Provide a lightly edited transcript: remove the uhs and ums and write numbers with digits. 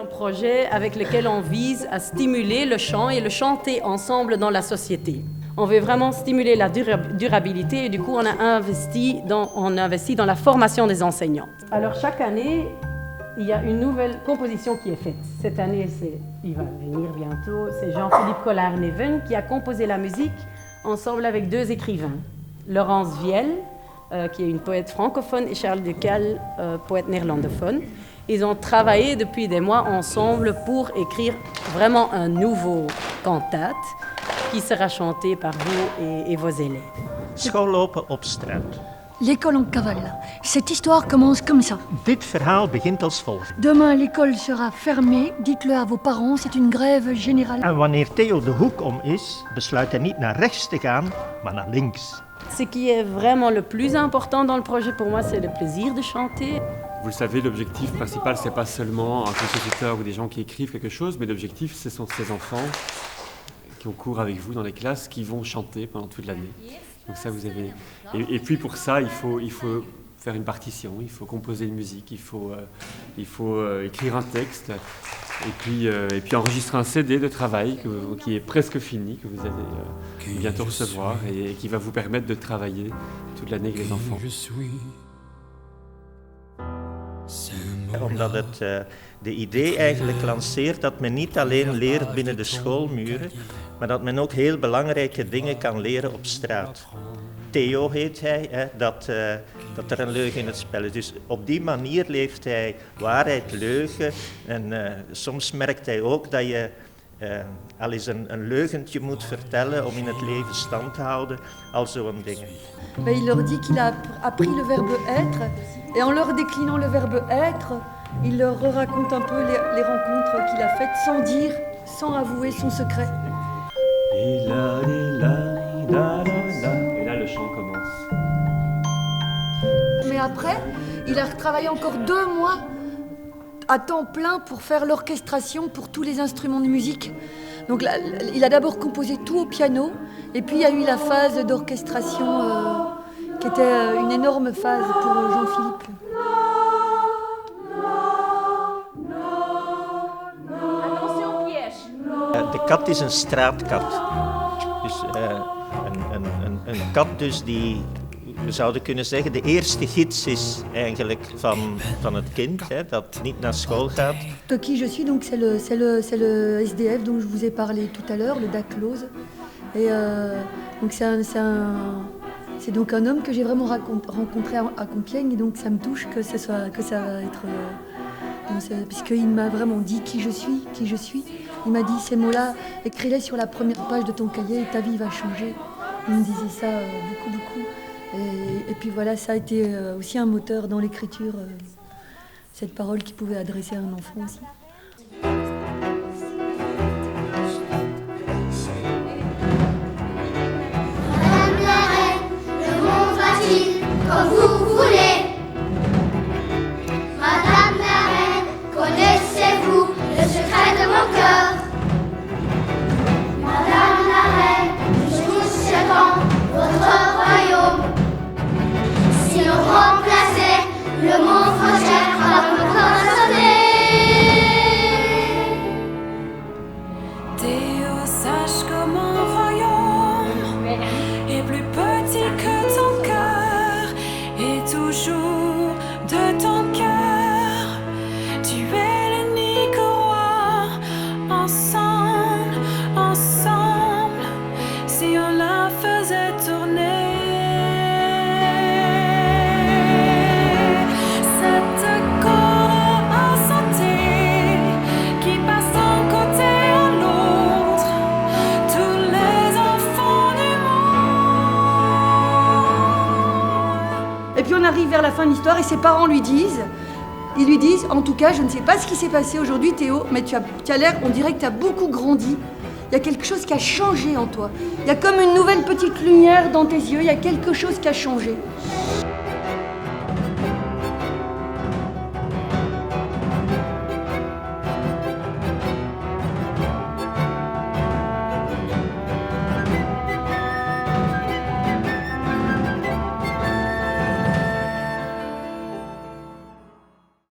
un projet avec lequel on vise à stimuler le chant et le chanter ensemble dans la société. On veut vraiment stimuler la durabilité et du coup on a investi dans la formation des enseignants. Alors chaque année, il y a une nouvelle composition qui est faite. Cette année, il va venir bientôt, c'est Jean-Philippe Collard-Neven qui a composé la musique ensemble avec deux écrivains. Laurence Viel, qui est une poète francophone, et Charles Ducal, poète néerlandophone. Ils ont travaillé depuis des mois ensemble pour écrire vraiment un nouveau cantate qui sera chanté par vous et vos élèves. Schoollopen op straat. L'école en cavale. Cette histoire commence comme ça. Dit verhaal begint als volgt. Demain, l'école sera fermée. Dites-le à vos parents, c'est une grève générale. En wanneer Theo de hoek om is, besluit hij niet naar rechts te gaan, maar naar links. Ce qui est vraiment le plus important dans le projet pour moi, c'est le plaisir de chanter. Vous le savez, l'objectif principal, c'est pas seulement un compositeur ou des gens qui écrivent quelque chose, mais l'objectif, ce sont ces enfants qui ont cours avec vous dans les classes, qui vont chanter pendant toute l'année. Donc ça, vous avez. Et puis pour ça, il faut faire une partition, il faut composer une musique, il faut écrire un texte, et puis enregistrer un CD de travail qui est presque fini, que vous allez bientôt recevoir, et qui va vous permettre de travailler toute l'année avec les enfants. Omdat het de idee eigenlijk lanceert dat men niet alleen leert binnen de schoolmuren, maar dat men ook heel belangrijke dingen kan leren op straat. Theo heet hij, dat er een leugen in het spel is. Dus op die manier leeft hij waarheid, leugen. En soms merkt hij ook dat je al eens een leugentje moet vertellen om in het leven stand te houden, al zo'n dingen. Il leur dit qu'il a appris le verbe être, et en leur déclinant le verbe être, il leur raconte un peu les rencontres qu'il a faites sans dire, sans avouer son secret. Et là, le chant commence. Mais après, il a retravaillé encore 2 mois à temps plein pour faire l'orchestration pour tous les instruments de musique. Donc là, il a d'abord composé tout au piano, et puis il y a eu la phase d'orchestration qui était une énorme phase pour Jean-Philippe. Attention piège. De kat is een straatkat. Dus een kat dus die, we zouden kunnen zeggen, de eerste gids is eigenlijk van het kind, dat niet naar school gaat. Qui je suis, donc c'est le SDF dont je vous ai parlé tout à l'heure, le Daclose. Et donc c'est donc un homme que j'ai vraiment rencontré à Compiègne, et donc ça me touche que ça va être... puisqu'il m'a vraiment dit qui je suis. Il m'a dit ces mots-là, écris-les sur la première page de ton cahier et ta vie va changer. Il me disait ça beaucoup. Et puis voilà, ça a été aussi un moteur dans l'écriture, cette parole qu'il pouvait adresser à un enfant aussi. Madame la reine, le monde va-t-il comme vous voulez? Madame la reine, connaissez-vous le secret de mon cœur? Madame la reine, jusqu'à quand votre royaume? Si l'on remplaçait le monde entier par le corazoné. Théo, sache que mon royaume est plus petit que ton cœur, et toujours de ton cœur. Tu es l'unique roi. Ensemble, si on la faisait tourner. Cette corde à sauter qui passe d'un côté à l'autre, tous les enfants du monde. Et puis on arrive vers la fin de l'histoire et ses parents lui disent, en tout cas, je ne sais pas ce qui s'est passé aujourd'hui Théo, mais tu as l'air, on dirait que tu as beaucoup grandi. Il y a quelque chose qui a changé en toi. Il y a comme une nouvelle petite lumière dans tes yeux, il y a quelque chose qui a changé.